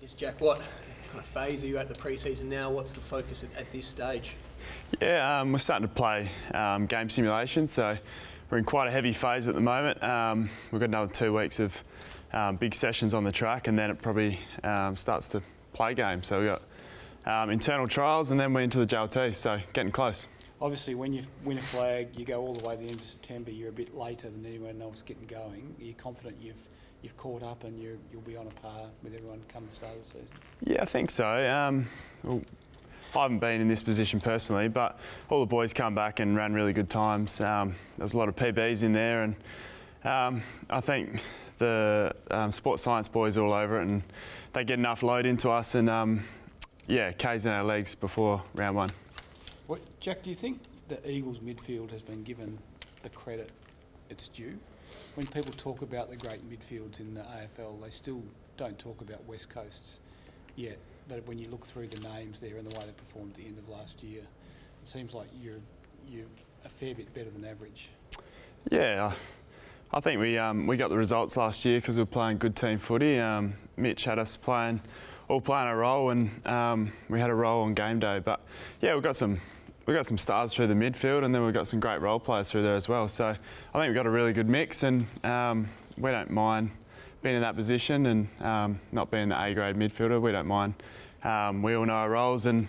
Yes, Jack, what kind of phase are you at the pre-season now? What's the focus at this stage? Yeah, we're starting to play game simulation, so we're in quite a heavy phase at the moment. We've got another 2 weeks of big sessions on the track, and then it probably starts to play game. So we've got internal trials, and then we're into the JLT, so getting close. Obviously, when you win a flag, you go all the way to the end of September. You're a bit later than anyone else getting going. Are you confident you've caught up and you'll be on a par with everyone come the start of the season? Yeah, I think so. Well, I haven't been in this position personally, but all the boys come back and ran really good times. There's a lot of PBs in there, and I think the sports science boys are all over it, and they get enough load into us, and yeah, K's in our legs before round one. Jack, do you think the Eagles midfield has been given the credit it's due? When people talk about the great midfields in the AFL, they still don't talk about West Coasts yet. But when you look through the names there and the way they performed at the end of last year, it seems like you're a fair bit better than average. Yeah, I think we got the results last year because we were playing good team footy. Mitch had us all playing a role, and we had a role on game day. But yeah, we got some stars through the midfield, and then we've got some great role players through there as well. So I think we've got a really good mix, and we don't mind being in that position and not being the A-grade midfielder. We don't mind. We all know our roles, and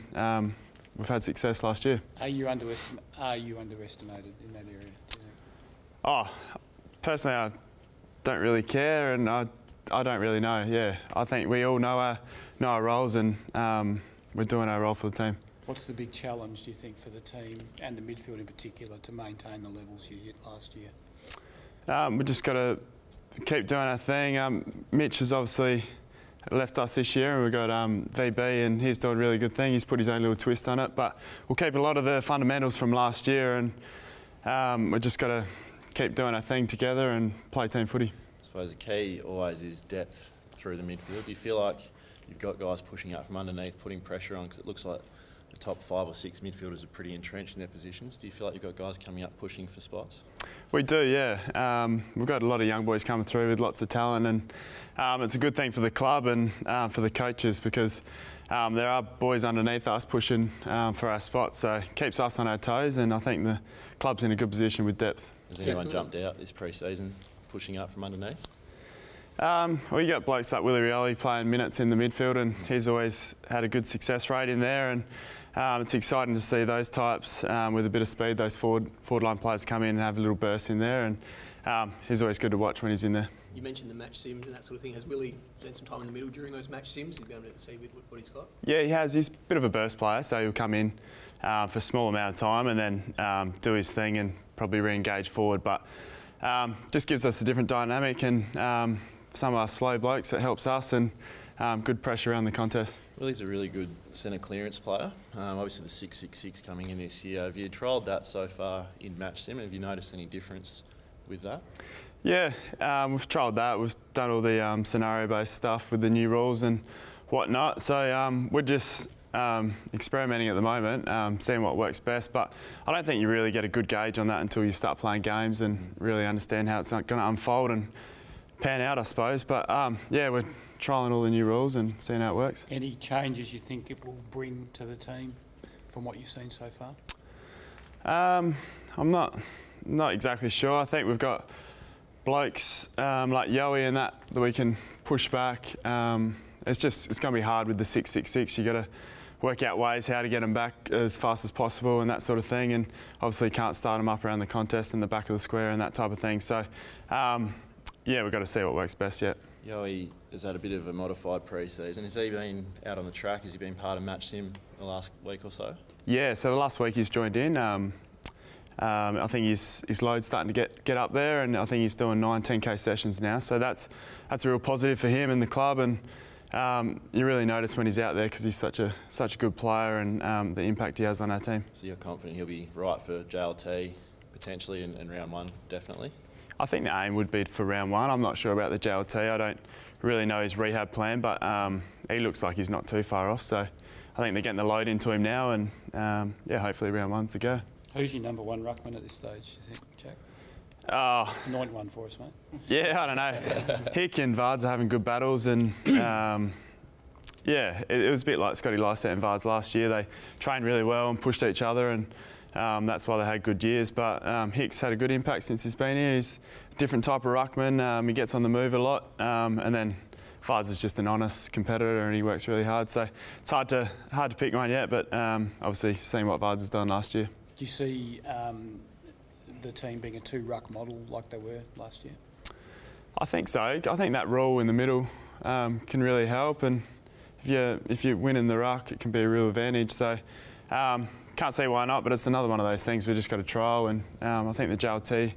we've had success last year. Are you underestimated in that area, do you think? Oh, personally, I don't really care, and I don't really know. Yeah, I think we all know our roles, and we're doing our role for the team. What's the big challenge, do you think, for the team and the midfield in particular to maintain the levels you hit last year? We just got to keep doing our thing. Mitch has obviously left us this year, and we've got VB, and he's doing a really good thing. He's put his own little twist on it, but we'll keep a lot of the fundamentals from last year, and we just got to keep doing our thing together and play team footy. I suppose the key always is depth through the midfield. Do you feel like you've got guys pushing up from underneath, putting pressure on, because it looks like the top 5 or 6 midfielders are pretty entrenched in their positions? Do you feel like you've got guys coming up pushing for spots? We do, yeah. We've got a lot of young boys coming through with lots of talent, and it's a good thing for the club and for the coaches, because there are boys underneath us pushing for our spots, so it keeps us on our toes, and I think the club's in a good position with depth. Has anyone jumped out this pre-season pushing up from underneath? We got blokes like Willie Rioli playing minutes in the midfield, and he's always had a good success rate in there, and it's exciting to see those types with a bit of speed, those forward line players come in and have a little burst in there, and he's always good to watch when he's in there. You mentioned the match sims and that sort of thing. Has Willie spent some time in the middle during those match sims? You've been able to see what he's got? Yeah, he has. He's a bit of a burst player, so he'll come in for a small amount of time and then do his thing and probably re-engage forward, but just gives us a different dynamic, and some of our slow blokes, it helps us, and good pressure around the contest. Willie's a really good centre clearance player. Obviously the 666 coming in this year. Have you trialled that so far in match sim? Have you noticed any difference with that? Yeah, we've trialled that. We've done all the scenario-based stuff with the new rules and whatnot. So we're just experimenting at the moment, seeing what works best. But I don't think you really get a good gauge on that until you start playing games and really understand how it's going to unfold and pan out, I suppose. But yeah, we're trialling all the new rules and seeing how it works. Any changes you think it will bring to the team from what you've seen so far? I'm not exactly sure. I think we've got blokes like Yowie and that we can push back. It's going to be hard with the 666. You got to work out ways how to get them back as fast as possible and that sort of thing. And obviously you can't start them up around the contest in the back of the square and that type of thing. So yeah, we've got to see what works best yet. Yowie has had a bit of a modified pre-season. Has he been out on the track? Has he been part of match sim the last week or so? Yeah, so the last week he's joined in. I think his load's starting to get up there, and I think he's doing 9, 10K sessions now. So that's a real positive for him and the club, and you really notice when he's out there because he's such a good player, and the impact he has on our team. So you're confident he'll be right for JLT potentially and round 1 definitely? I think the aim would be for round 1. I'm not sure about the JLT. I don't really know his rehab plan, but he looks like he's not too far off. So I think they're getting the load into him now, and yeah, hopefully round 1's the go. Who's your number 1 ruckman at this stage, you think, Jack? Anoint one for us, mate. Yeah, I don't know. Hick and Vards are having good battles, and Yeah, it was a bit like Scotty Lysett and Vards last year. They trained really well and pushed each other, and that's why they had good years. But Hicks had a good impact since he's been here. He's a different type of ruckman. He gets on the move a lot, and then Vards is just an honest competitor and he works really hard. So it's hard to pick one yet, but obviously seeing what Vards has done last year. Do you see the team being a two-ruck model like they were last year? I think so. I think that role in the middle can really help, and if you win in the ruck, it can be a real advantage. So can't see why not, but it's another one of those things we've just got to trial, and I think the JLT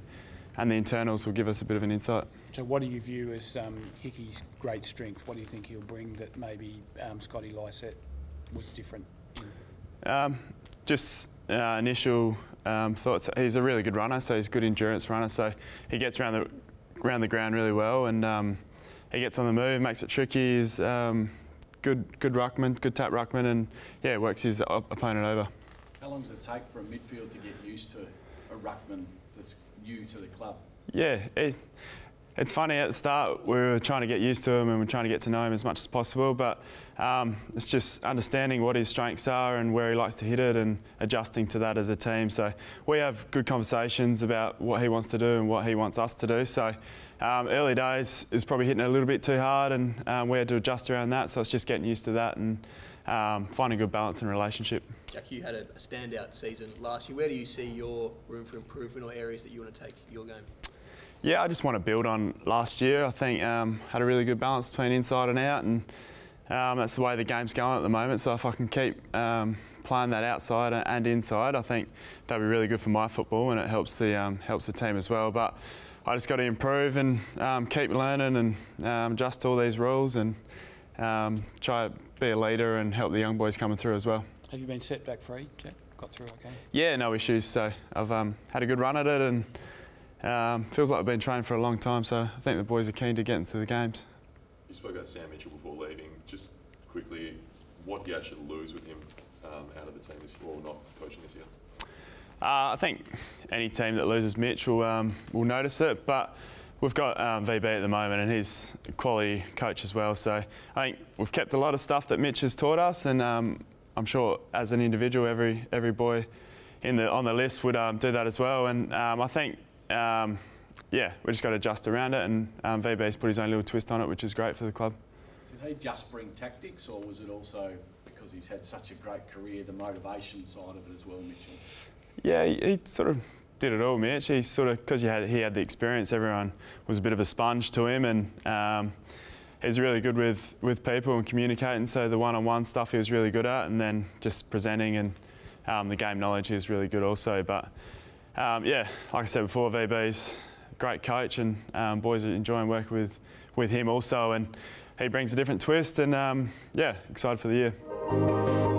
and the internals will give us a bit of an insight. So what do you view as Hickey's great strength? What do you think he'll bring that maybe Scotty Lysett was different in? Just initial thoughts. He's a really good runner, so he's a good endurance runner. So he gets around the ground really well, and he gets on the move, makes it tricky. He's good ruckman, good tap ruckman, and yeah, works his opponent over. How long does it take for a midfield to get used to a ruckman that's new to the club? Yeah, it's funny, at the start we were trying to get used to him and we're trying to get to know him as much as possible, but it's just understanding what his strengths are and where he likes to hit it and adjusting to that as a team. So we have good conversations about what he wants to do and what he wants us to do. So early days is probably hitting it a little bit too hard, and we had to adjust around that, so it's just getting used to that and finding a good balance and relationship. Jack, you had a standout season last year. Where do you see your room for improvement or areas that you want to take your game? Yeah, I just want to build on last year. I think had a really good balance between inside and out, and that's the way the game's going at the moment. So if I can keep playing that outside and inside, I think that'll be really good for my football, and it helps the team as well. But I just got to improve and keep learning and adjust to all these rules, and try to be a leader and help the young boys coming through as well. Have you been setback free, Jack? Got through okay? Yeah, no issues. So I've had a good run at it, and feels like I've been training for a long time, so I think the boys are keen to get into the games. You spoke about Sam Mitchell before leaving. Just quickly, what do you actually lose with him out of the team this year, or not coaching this year? I think any team that loses Mitch will notice it, but we've got VB at the moment, and he's a quality coach as well. So I think we've kept a lot of stuff that Mitch has taught us, and I'm sure as an individual, every boy on the list would do that as well. And I think. Yeah, we just got to adjust around it, and VB's put his own little twist on it, which is great for the club. Did he just bring tactics, or was it also because he's had such a great career, the motivation side of it as well, Mitchell? Yeah, he sort of did it all, Mitch. He sort of, because he had the experience, everyone was a bit of a sponge to him, and he's really good with people and communicating, so the one-on-one stuff he was really good at, and then just presenting and the game knowledge he was really good also. But yeah, like I said before, VB's a great coach, and boys are enjoying working with him also, and he brings a different twist, and yeah, excited for the year.